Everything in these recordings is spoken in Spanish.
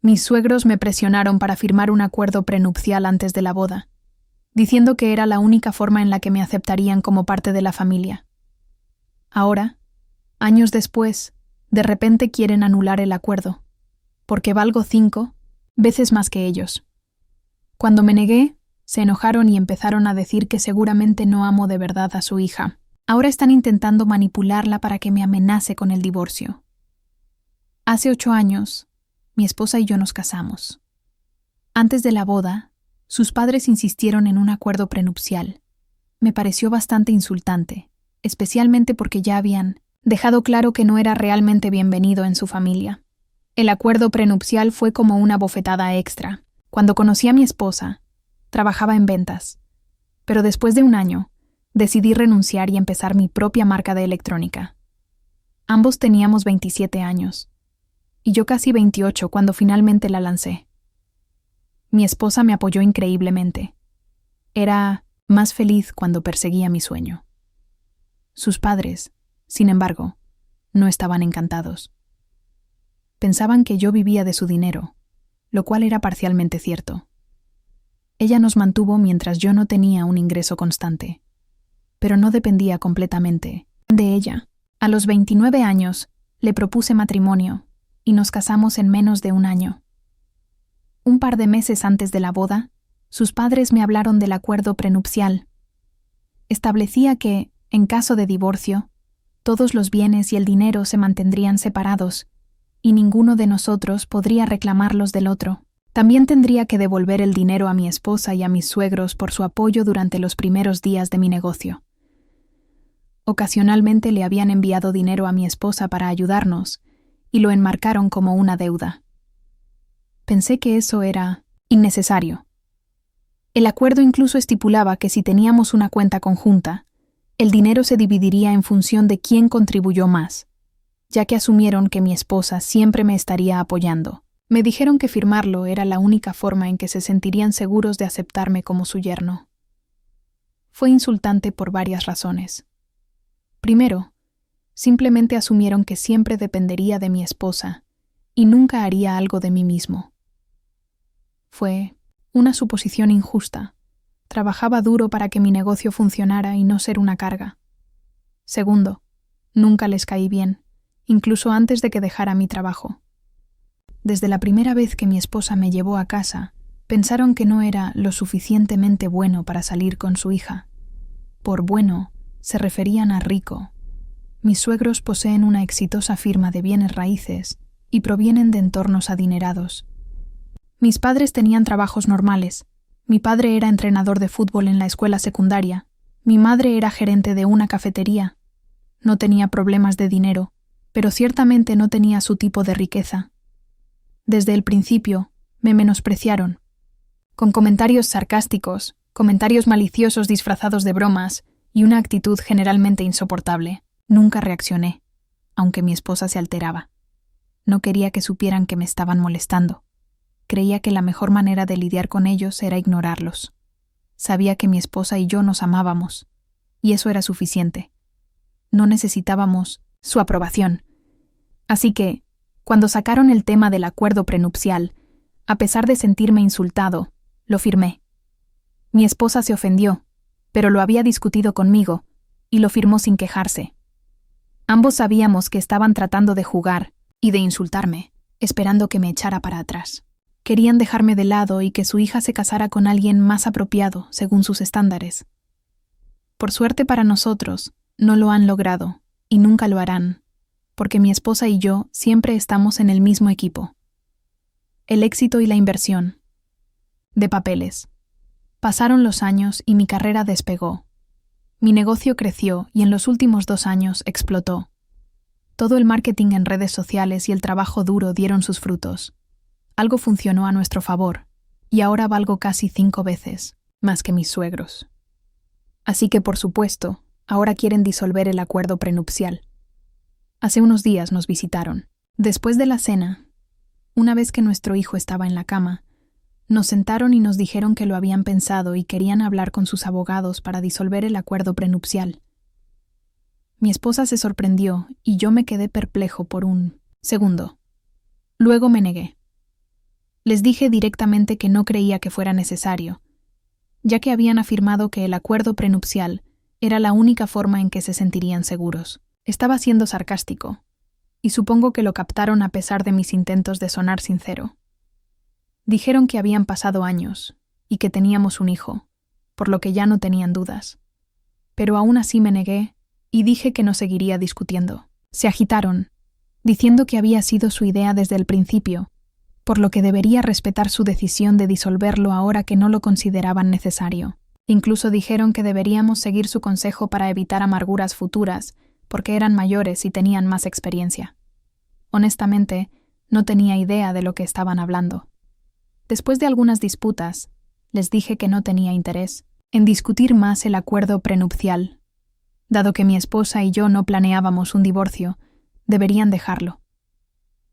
Mis suegros me presionaron para firmar un acuerdo prenupcial antes de la boda, diciendo que era la única forma en la que me aceptarían como parte de la familia. Ahora, años después, de repente quieren anular el acuerdo, porque valgo 5 veces más que ellos. Cuando me negué, se enojaron y empezaron a decir que seguramente no amo de verdad a su hija. Ahora están intentando manipularla para que me amenace con el divorcio. Hace 8 años, mi esposa y yo nos casamos. Antes de la boda, sus padres insistieron en un acuerdo prenupcial. Me pareció bastante insultante, especialmente porque ya habían dejado claro que no era realmente bienvenido en su familia. El acuerdo prenupcial fue como una bofetada extra. Cuando conocí a mi esposa, trabajaba en ventas, pero después de un año, decidí renunciar y empezar mi propia marca de electrónica. Ambos teníamos 27 años, y yo casi 28 cuando finalmente la lancé. Mi esposa me apoyó increíblemente. Era más feliz cuando perseguía mi sueño. Sus padres, sin embargo, no estaban encantados. Pensaban que yo vivía de su dinero, lo cual era parcialmente cierto. Ella nos mantuvo mientras yo no tenía un ingreso constante, pero no dependía completamente de ella. A los 29 años, le propuse matrimonio y nos casamos en menos de un año. Un par de meses antes de la boda, sus padres me hablaron del acuerdo prenupcial. Establecía que, en caso de divorcio, todos los bienes y el dinero se mantendrían separados, y ninguno de nosotros podría reclamarlos del otro. También tendría que devolver el dinero a mi esposa y a mis suegros por su apoyo durante los primeros días de mi negocio. Ocasionalmente le habían enviado dinero a mi esposa para ayudarnos, y lo enmarcaron como una deuda. Pensé que eso era innecesario. El acuerdo incluso estipulaba que si teníamos una cuenta conjunta, el dinero se dividiría en función de quién contribuyó más, ya que asumieron que mi esposa siempre me estaría apoyando. Me dijeron que firmarlo era la única forma en que se sentirían seguros de aceptarme como su yerno. Fue insultante por varias razones. Primero, simplemente asumieron que siempre dependería de mi esposa y nunca haría algo de mí mismo. Fue una suposición injusta. Trabajaba duro para que mi negocio funcionara y no ser una carga. Segundo, nunca les caí bien, incluso antes de que dejara mi trabajo. Desde la primera vez que mi esposa me llevó a casa, pensaron que no era lo suficientemente bueno para salir con su hija. Por bueno, se referían a rico. Mis suegros poseen una exitosa firma de bienes raíces y provienen de entornos adinerados. Mis padres tenían trabajos normales. Mi padre era entrenador de fútbol en la escuela secundaria. Mi madre era gerente de una cafetería. No tenía problemas de dinero, pero ciertamente no tenía su tipo de riqueza. Desde el principio, me menospreciaron. Con comentarios sarcásticos, comentarios maliciosos disfrazados de bromas y una actitud generalmente insoportable. Nunca reaccioné, aunque mi esposa se alteraba. No quería que supieran que me estaban molestando. Creía que la mejor manera de lidiar con ellos era ignorarlos. Sabía que mi esposa y yo nos amábamos, y eso era suficiente. No necesitábamos su aprobación. Así que, cuando sacaron el tema del acuerdo prenupcial, a pesar de sentirme insultado, lo firmé. Mi esposa se ofendió, pero lo había discutido conmigo, y lo firmó sin quejarse. Ambos sabíamos que estaban tratando de jugar y de insultarme, esperando que me echara para atrás. Querían dejarme de lado y que su hija se casara con alguien más apropiado, según sus estándares. Por suerte para nosotros, no lo han logrado, y nunca lo harán, porque mi esposa y yo siempre estamos en el mismo equipo. El éxito y la inversión. De papeles. Pasaron los años y mi carrera despegó. Mi negocio creció y en los últimos 2 años explotó. Todo el marketing en redes sociales y el trabajo duro dieron sus frutos. Algo funcionó a nuestro favor, y ahora valgo casi 5 veces más que mis suegros. Así que, por supuesto, ahora quieren disolver el acuerdo prenupcial. Hace unos días nos visitaron. Después de la cena, una vez que nuestro hijo estaba en la cama, nos sentaron y nos dijeron que lo habían pensado y querían hablar con sus abogados para disolver el acuerdo prenupcial. Mi esposa se sorprendió y yo me quedé perplejo por un segundo. Luego me negué. Les dije directamente que no creía que fuera necesario, ya que habían afirmado que el acuerdo prenupcial era la única forma en que se sentirían seguros. Estaba siendo sarcástico, y supongo que lo captaron a pesar de mis intentos de sonar sincero. Dijeron que habían pasado años y que teníamos un hijo, por lo que ya no tenían dudas. Pero aún así me negué y dije que no seguiría discutiendo. Se agitaron, diciendo que había sido su idea desde el principio, por lo que debería respetar su decisión de disolverlo ahora que no lo consideraban necesario. Incluso dijeron que deberíamos seguir su consejo para evitar amarguras futuras, porque eran mayores y tenían más experiencia. Honestamente, no tenía idea de lo que estaban hablando. Después de algunas disputas, les dije que no tenía interés en discutir más el acuerdo prenupcial. Dado que mi esposa y yo no planeábamos un divorcio, deberían dejarlo.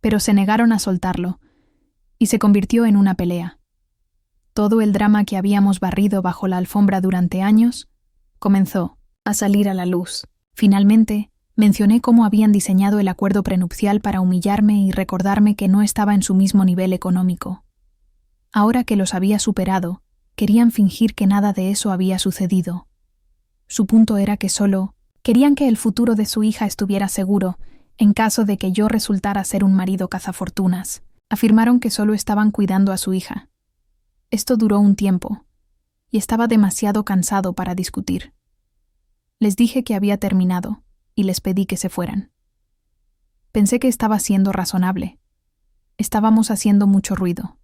Pero se negaron a soltarlo, y se convirtió en una pelea. Todo el drama que habíamos barrido bajo la alfombra durante años comenzó a salir a la luz. Finalmente, mencioné cómo habían diseñado el acuerdo prenupcial para humillarme y recordarme que no estaba en su mismo nivel económico. Ahora que los había superado, querían fingir que nada de eso había sucedido. Su punto era que solo querían que el futuro de su hija estuviera seguro en caso de que yo resultara ser un marido cazafortunas. Afirmaron que solo estaban cuidando a su hija. Esto duró un tiempo, y estaba demasiado cansado para discutir. Les dije que había terminado, y les pedí que se fueran. Pensé que estaba siendo razonable. Estábamos haciendo mucho ruido.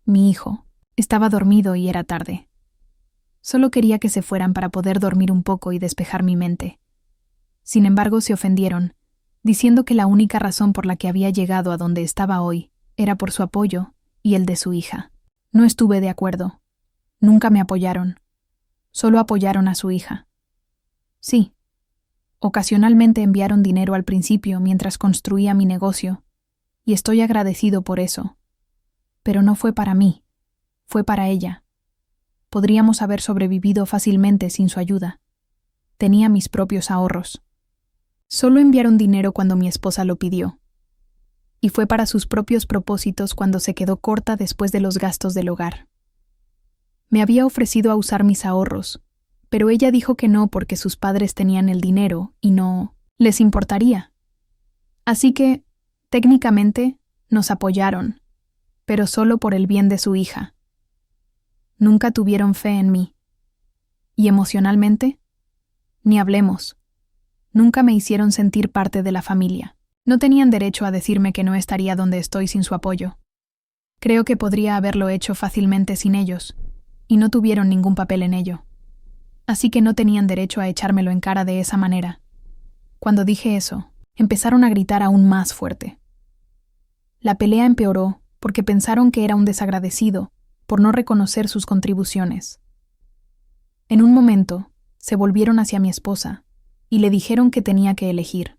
Mi hijo estaba dormido y era tarde. Solo quería que se fueran para poder dormir un poco y despejar mi mente. Sin embargo, se ofendieron, diciendo que la única razón por la que había llegado a donde estaba hoy era por su apoyo y el de su hija. No estuve de acuerdo. Nunca me apoyaron. Solo apoyaron a su hija. Sí. Ocasionalmente enviaron dinero al principio mientras construía mi negocio, y estoy agradecido por eso. Pero no fue para mí, fue para ella. Podríamos haber sobrevivido fácilmente sin su ayuda. Tenía mis propios ahorros. Solo enviaron dinero cuando mi esposa lo pidió. Y fue para sus propios propósitos cuando se quedó corta después de los gastos del hogar. Me había ofrecido a usar mis ahorros, pero ella dijo que no porque sus padres tenían el dinero y no les importaría. Así que, técnicamente, nos apoyaron, pero solo por el bien de su hija. Nunca tuvieron fe en mí. ¿Y emocionalmente? Ni hablemos. Nunca me hicieron sentir parte de la familia. No tenían derecho a decirme que no estaría donde estoy sin su apoyo. Creo que podría haberlo hecho fácilmente sin ellos, y no tuvieron ningún papel en ello. Así que no tenían derecho a echármelo en cara de esa manera. Cuando dije eso, empezaron a gritar aún más fuerte. La pelea empeoró porque pensaron que era un desagradecido por no reconocer sus contribuciones. En un momento, se volvieron hacia mi esposa y le dijeron que tenía que elegir.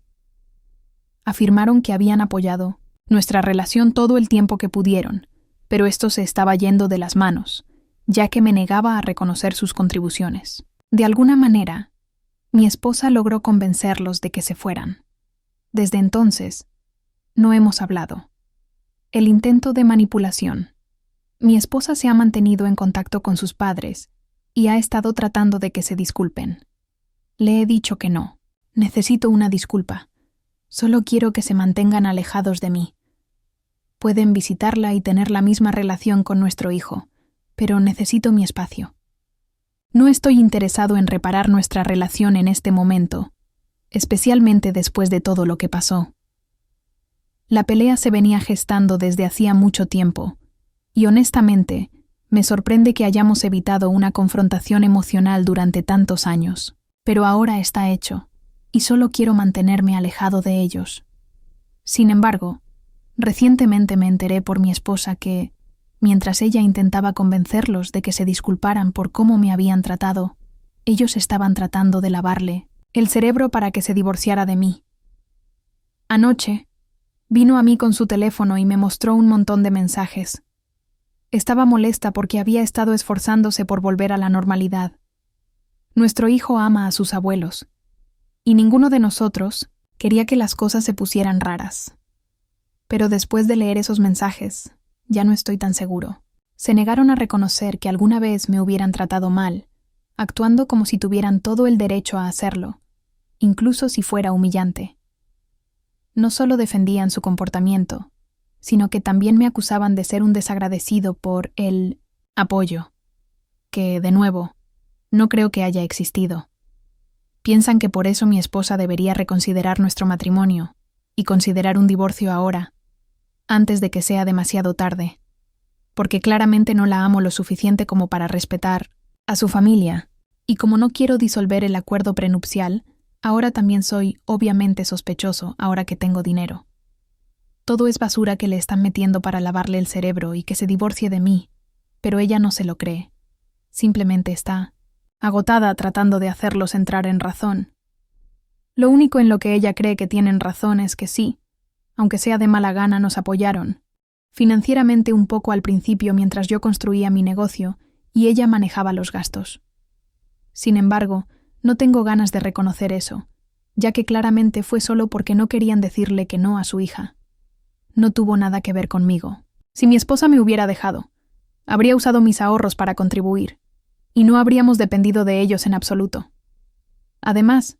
Afirmaron que habían apoyado nuestra relación todo el tiempo que pudieron, pero esto se estaba yendo de las manos, ya que me negaba a reconocer sus contribuciones. De alguna manera, mi esposa logró convencerlos de que se fueran. Desde entonces, no hemos hablado. El intento de manipulación. Mi esposa se ha mantenido en contacto con sus padres y ha estado tratando de que se disculpen. Le he dicho que no. Necesito una disculpa. Solo quiero que se mantengan alejados de mí. Pueden visitarla y tener la misma relación con nuestro hijo, pero necesito mi espacio. No estoy interesado en reparar nuestra relación en este momento, especialmente después de todo lo que pasó. La pelea se venía gestando desde hacía mucho tiempo, y honestamente, me sorprende que hayamos evitado una confrontación emocional durante tantos años. Pero ahora está hecho, y solo quiero mantenerme alejado de ellos. Sin embargo, recientemente me enteré por mi esposa que, mientras ella intentaba convencerlos de que se disculparan por cómo me habían tratado, ellos estaban tratando de lavarle el cerebro para que se divorciara de mí. Anoche, vino a mí con su teléfono y me mostró un montón de mensajes. Estaba molesta porque había estado esforzándose por volver a la normalidad. Nuestro hijo ama a sus abuelos, y ninguno de nosotros quería que las cosas se pusieran raras. Pero después de leer esos mensajes, ya no estoy tan seguro. Se negaron a reconocer que alguna vez me hubieran tratado mal, actuando como si tuvieran todo el derecho a hacerlo, incluso si fuera humillante. No solo defendían su comportamiento, sino que también me acusaban de ser un desagradecido por el apoyo, que, de nuevo, no creo que haya existido. Piensan que por eso mi esposa debería reconsiderar nuestro matrimonio y considerar un divorcio ahora, antes de que sea demasiado tarde, porque claramente no la amo lo suficiente como para respetar a su familia, y como no quiero disolver el acuerdo prenupcial, ahora también soy obviamente sospechoso ahora que tengo dinero. Todo es basura que le están metiendo para lavarle el cerebro y que se divorcie de mí, pero ella no se lo cree. Simplemente está agotada tratando de hacerlos entrar en razón. Lo único en lo que ella cree que tienen razón es que sí, aunque sea de mala gana, nos apoyaron, financieramente un poco al principio mientras yo construía mi negocio y ella manejaba los gastos. Sin embargo, no tengo ganas de reconocer eso, ya que claramente fue solo porque no querían decirle que no a su hija. No tuvo nada que ver conmigo. Si mi esposa me hubiera dejado, habría usado mis ahorros para contribuir, y no habríamos dependido de ellos en absoluto. Además,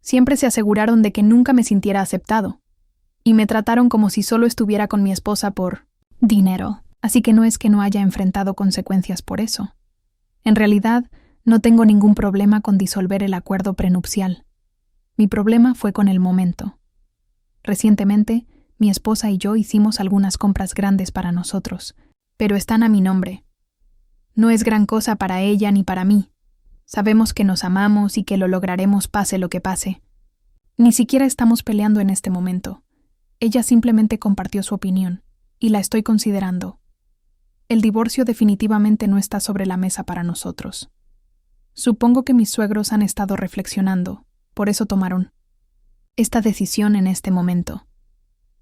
siempre se aseguraron de que nunca me sintiera aceptado, y me trataron como si solo estuviera con mi esposa por dinero, así que no es que no haya enfrentado consecuencias por eso. En realidad, no tengo ningún problema con disolver el acuerdo prenupcial. Mi problema fue con el momento. Recientemente, mi esposa y yo hicimos algunas compras grandes para nosotros, pero están a mi nombre. No es gran cosa para ella ni para mí. Sabemos que nos amamos y que lo lograremos pase lo que pase. Ni siquiera estamos peleando en este momento. Ella simplemente compartió su opinión, y la estoy considerando. El divorcio definitivamente no está sobre la mesa para nosotros. Supongo que mis suegros han estado reflexionando, por eso tomaron esta decisión en este momento.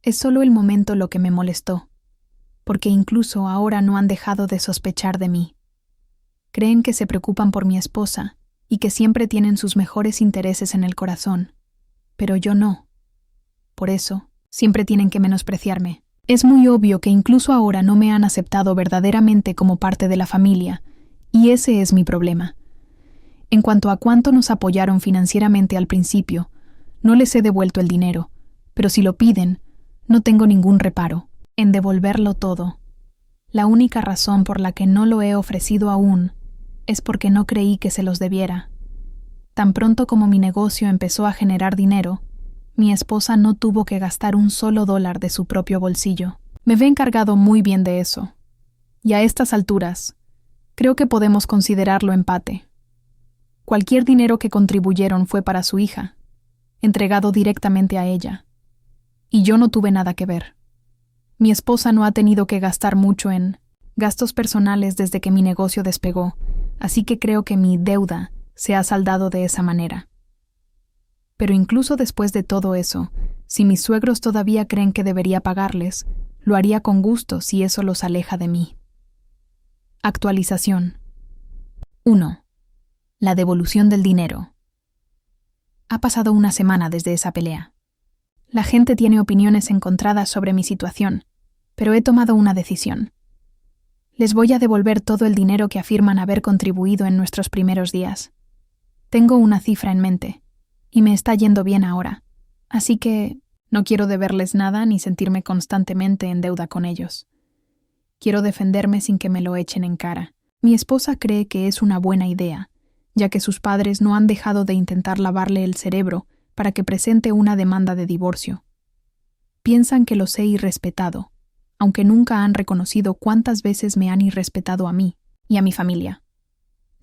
Es solo el momento lo que me molestó, porque incluso ahora no han dejado de sospechar de mí. Creen que se preocupan por mi esposa y que siempre tienen sus mejores intereses en el corazón, pero yo no. Por eso, siempre tienen que menospreciarme. Es muy obvio que incluso ahora no me han aceptado verdaderamente como parte de la familia, y ese es mi problema. En cuanto a cuánto nos apoyaron financieramente al principio, no les he devuelto el dinero, pero si lo piden, no tengo ningún reparo en devolverlo todo. La única razón por la que no lo he ofrecido aún es porque no creí que se los debiera. Tan pronto como mi negocio empezó a generar dinero, mi esposa no tuvo que gastar un solo dólar de su propio bolsillo. Me ve encargado muy bien de eso. Y a estas alturas, creo que podemos considerarlo empate. Cualquier dinero que contribuyeron fue para su hija, entregado directamente a ella. Y yo no tuve nada que ver. Mi esposa no ha tenido que gastar mucho en gastos personales desde que mi negocio despegó, así que creo que mi deuda se ha saldado de esa manera. Pero incluso después de todo eso, si mis suegros todavía creen que debería pagarles, lo haría con gusto si eso los aleja de mí. Actualización. 1. La devolución del dinero. Ha pasado una semana desde esa pelea. La gente tiene opiniones encontradas sobre mi situación, pero he tomado una decisión. Les voy a devolver todo el dinero que afirman haber contribuido en nuestros primeros días. Tengo una cifra en mente, y me está yendo bien ahora, así que no quiero deberles nada ni sentirme constantemente en deuda con ellos. Quiero defenderme sin que me lo echen en cara. Mi esposa cree que es una buena idea, ya que sus padres no han dejado de intentar lavarle el cerebro para que presente una demanda de divorcio. Piensan que los he irrespetado, aunque nunca han reconocido cuántas veces me han irrespetado a mí y a mi familia.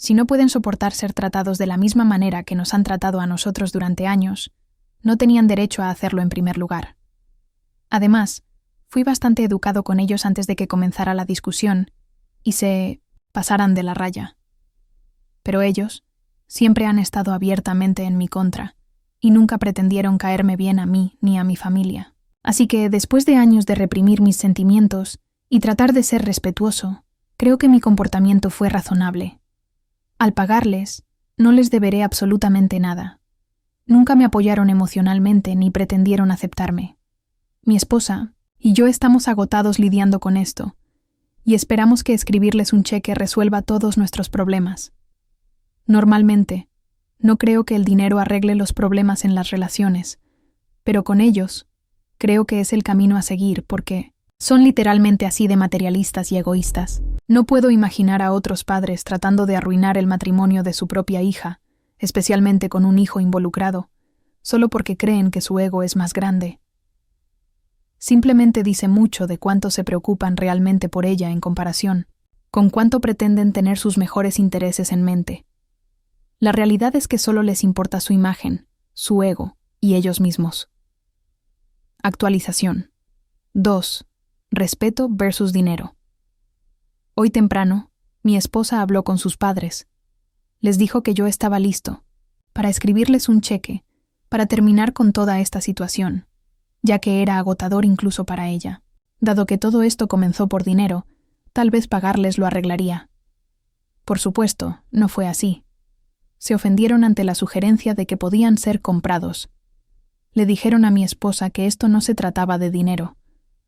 Si no pueden soportar ser tratados de la misma manera que nos han tratado a nosotros durante años, no tenían derecho a hacerlo en primer lugar. Además, fui bastante educado con ellos antes de que comenzara la discusión y se pasaran de la raya. Pero ellos siempre han estado abiertamente en mi contra y nunca pretendieron caerme bien a mí ni a mi familia. Así que, después de años de reprimir mis sentimientos y tratar de ser respetuoso, creo que mi comportamiento fue razonable. Al pagarles, no les deberé absolutamente nada. Nunca me apoyaron emocionalmente ni pretendieron aceptarme. Mi esposa, y yo estamos agotados lidiando con esto, y esperamos que escribirles un cheque resuelva todos nuestros problemas. Normalmente, no creo que el dinero arregle los problemas en las relaciones, pero con ellos, creo que es el camino a seguir porque son literalmente así de materialistas y egoístas. No puedo imaginar a otros padres tratando de arruinar el matrimonio de su propia hija, especialmente con un hijo involucrado, solo porque creen que su ego es más grande. Simplemente dice mucho de cuánto se preocupan realmente por ella en comparación, con cuánto pretenden tener sus mejores intereses en mente. La realidad es que solo les importa su imagen, su ego y ellos mismos. Actualización. 2. Respeto versus dinero. Hoy temprano, mi esposa habló con sus padres. Les dijo que yo estaba listo para escribirles un cheque para terminar con toda esta situación, ya que era agotador incluso para ella. Dado que todo esto comenzó por dinero, tal vez pagarles lo arreglaría. Por supuesto, no fue así. Se ofendieron ante la sugerencia de que podían ser comprados. Le dijeron a mi esposa que esto no se trataba de dinero,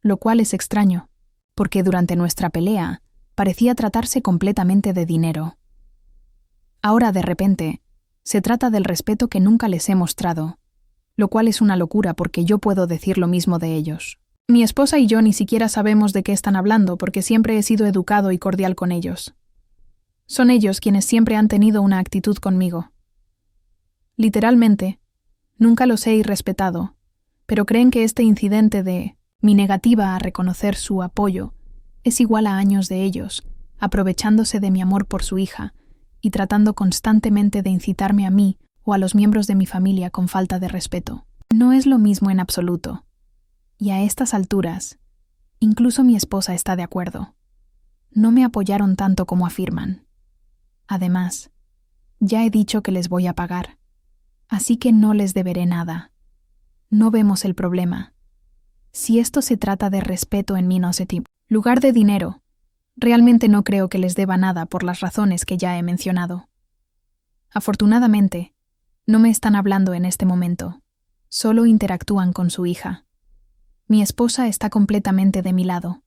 lo cual es extraño, porque durante nuestra pelea parecía tratarse completamente de dinero. Ahora, de repente, se trata del respeto que nunca les he mostrado, lo cual es una locura porque yo puedo decir lo mismo de ellos. Mi esposa y yo ni siquiera sabemos de qué están hablando porque siempre he sido educado y cordial con ellos. Son ellos quienes siempre han tenido una actitud conmigo. Literalmente, nunca los he irrespetado, pero creen que este incidente de mi negativa a reconocer su apoyo es igual a años de ellos, aprovechándose de mi amor por su hija y tratando constantemente de incitarme a mí o a los miembros de mi familia con falta de respeto. No es lo mismo en absoluto. Y a estas alturas, incluso mi esposa está de acuerdo. No me apoyaron tanto como afirman. Además, ya he dicho que les voy a pagar, así que no les deberé nada. No vemos el problema. Si esto se trata de respeto en mi lugar de dinero, realmente no creo que les deba nada por las razones que ya he mencionado. Afortunadamente, no me están hablando en este momento, solo interactúan con su hija. Mi esposa está completamente de mi lado.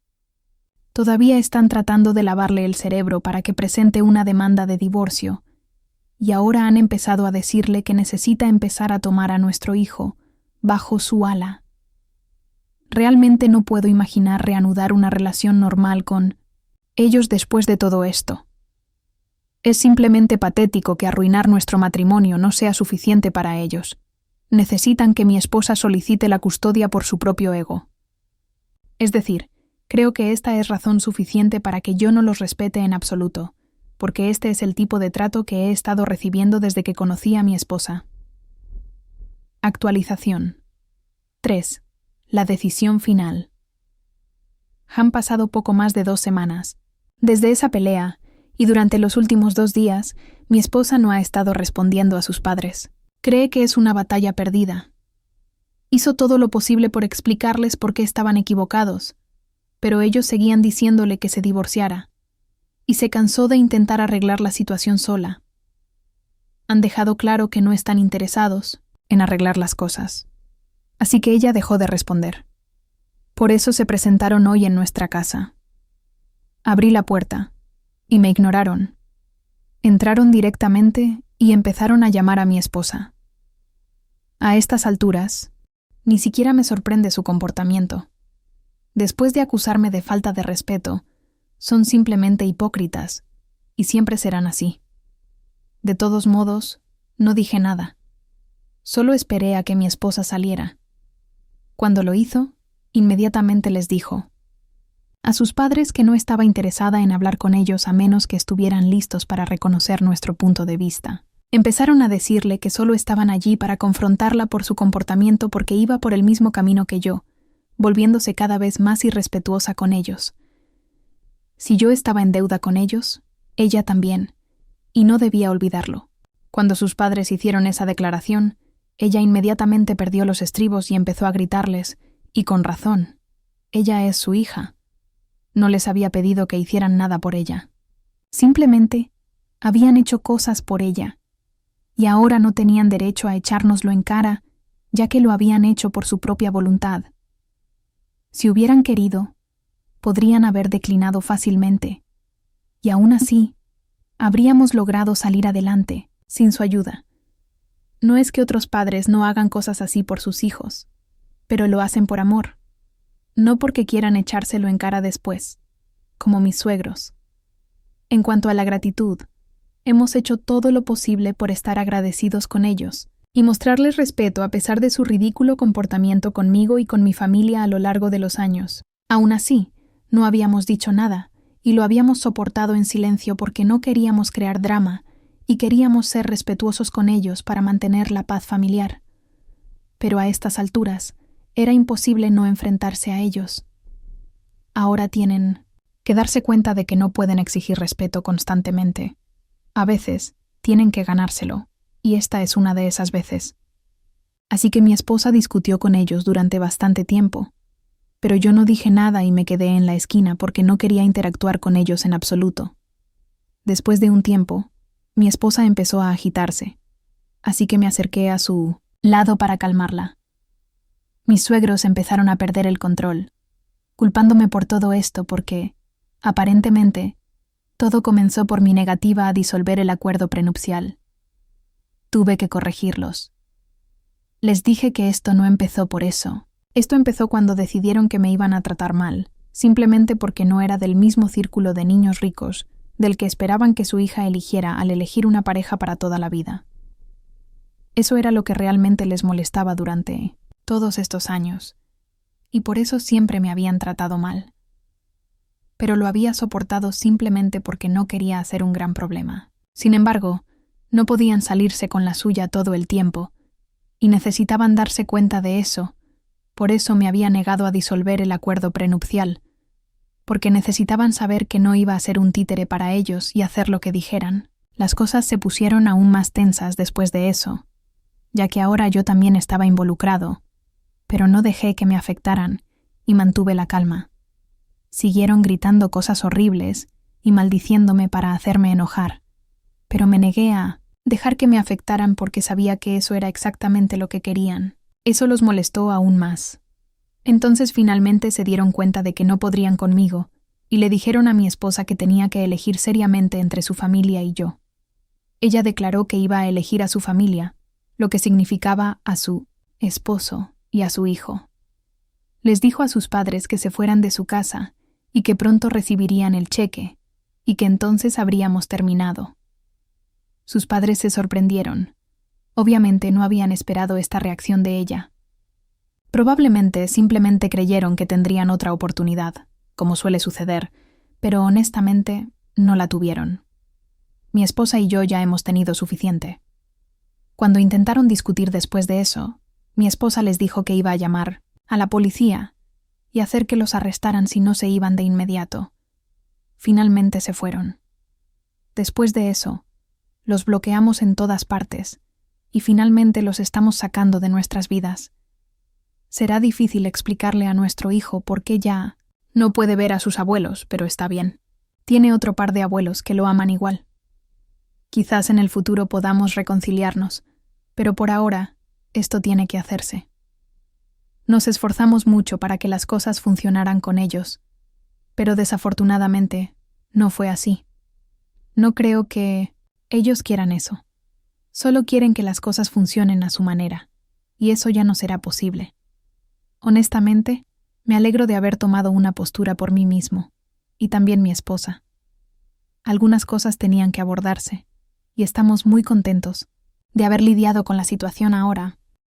Todavía están tratando de lavarle el cerebro para que presente una demanda de divorcio, y ahora han empezado a decirle que necesita empezar a tomar a nuestro hijo bajo su ala. Realmente no puedo imaginar reanudar una relación normal con ellos después de todo esto. Es simplemente patético que arruinar nuestro matrimonio no sea suficiente para ellos. Necesitan que mi esposa solicite la custodia por su propio ego. Es decir, creo que esta es razón suficiente para que yo no los respete en absoluto, porque este es el tipo de trato que he estado recibiendo desde que conocí a mi esposa. Actualización. 3. La decisión final. Han pasado poco más de 2 semanas. Desde esa pelea, y durante los últimos 2 días, mi esposa no ha estado respondiendo a sus padres. Cree que es una batalla perdida. Hizo todo lo posible por explicarles por qué estaban equivocados, pero ellos seguían diciéndole que se divorciara, y se cansó de intentar arreglar la situación sola. Han dejado claro que no están interesados en arreglar las cosas, así que ella dejó de responder. Por eso se presentaron hoy en nuestra casa. Abrí la puerta, y me ignoraron. Entraron directamente y empezaron a llamar a mi esposa. A estas alturas, ni siquiera me sorprende su comportamiento. Después de acusarme de falta de respeto, son simplemente hipócritas, y siempre serán así. De todos modos, no dije nada. Solo esperé a que mi esposa saliera. Cuando lo hizo, inmediatamente les dijo a sus padres que no estaba interesada en hablar con ellos a menos que estuvieran listos para reconocer nuestro punto de vista. Empezaron a decirle que solo estaban allí para confrontarla por su comportamiento porque iba por el mismo camino que yo, volviéndose cada vez más irrespetuosa con ellos. Si yo estaba en deuda con ellos, ella también, y no debía olvidarlo. Cuando sus padres hicieron esa declaración, ella inmediatamente perdió los estribos y empezó a gritarles, y con razón. Ella es su hija. No les había pedido que hicieran nada por ella. Simplemente habían hecho cosas por ella, y ahora no tenían derecho a echárnoslo en cara, ya que lo habían hecho por su propia voluntad. Si hubieran querido, podrían haber declinado fácilmente, y aún así, habríamos logrado salir adelante, sin su ayuda. No es que otros padres no hagan cosas así por sus hijos, pero lo hacen por amor, no porque quieran echárselo en cara después, como mis suegros. En cuanto a la gratitud, hemos hecho todo lo posible por estar agradecidos con ellos y mostrarles respeto a pesar de su ridículo comportamiento conmigo y con mi familia a lo largo de los años. Aún así, no habíamos dicho nada y lo habíamos soportado en silencio porque no queríamos crear drama y queríamos ser respetuosos con ellos para mantener la paz familiar. Pero a estas alturas, era imposible no enfrentarse a ellos. Ahora tienen que darse cuenta de que no pueden exigir respeto constantemente. A veces, tienen que ganárselo, y esta es una de esas veces. Así que mi esposa discutió con ellos durante bastante tiempo, pero yo no dije nada y me quedé en la esquina porque no quería interactuar con ellos en absoluto. Después de un tiempo, mi esposa empezó a agitarse, así que me acerqué a su lado para calmarla. Mis suegros empezaron a perder el control, culpándome por todo esto porque, aparentemente, todo comenzó por mi negativa a disolver el acuerdo prenupcial. Tuve que corregirlos. Les dije que esto no empezó por eso. Esto empezó cuando decidieron que me iban a tratar mal, simplemente porque no era del mismo círculo de niños ricos del que esperaban que su hija eligiera al elegir una pareja para toda la vida. Eso era lo que realmente les molestaba durante todos estos años, y por eso siempre me habían tratado mal. Pero lo había soportado simplemente porque no quería hacer un gran problema. Sin embargo, no podían salirse con la suya todo el tiempo, y necesitaban darse cuenta de eso. Por eso me había negado a disolver el acuerdo prenupcial, porque necesitaban saber que no iba a ser un títere para ellos y hacer lo que dijeran. Las cosas se pusieron aún más tensas después de eso, ya que ahora yo también estaba involucrado, pero no dejé que me afectaran y mantuve la calma. Siguieron gritando cosas horribles y maldiciéndome para hacerme enojar, pero me negué a dejar que me afectaran porque sabía que eso era exactamente lo que querían. Eso los molestó aún más. Entonces finalmente se dieron cuenta de que no podrían conmigo y le dijeron a mi esposa que tenía que elegir seriamente entre su familia y yo. Ella declaró que iba a elegir a su familia, lo que significaba a su esposo y a su hijo. Les dijo a sus padres que se fueran de su casa y que pronto recibirían el cheque y que entonces habríamos terminado. Sus padres se sorprendieron. Obviamente no habían esperado esta reacción de ella. Probablemente simplemente creyeron que tendrían otra oportunidad, como suele suceder, pero honestamente no la tuvieron. Mi esposa y yo ya hemos tenido suficiente. Cuando intentaron discutir después de eso, mi esposa les dijo que iba a llamar a la policía y hacer que los arrestaran si no se iban de inmediato. Finalmente se fueron. Después de eso, los bloqueamos en todas partes y finalmente los estamos sacando de nuestras vidas. Será difícil explicarle a nuestro hijo por qué ya no puede ver a sus abuelos, pero está bien. Tiene otro par de abuelos que lo aman igual. Quizás en el futuro podamos reconciliarnos, pero por ahora esto tiene que hacerse. Nos esforzamos mucho para que las cosas funcionaran con ellos, pero desafortunadamente no fue así. No creo que ellos quieran eso. Solo quieren que las cosas funcionen a su manera, y eso ya no será posible. Honestamente, me alegro de haber tomado una postura por mí mismo, y también mi esposa. Algunas cosas tenían que abordarse, y estamos muy contentos de haber lidiado con la situación ahora,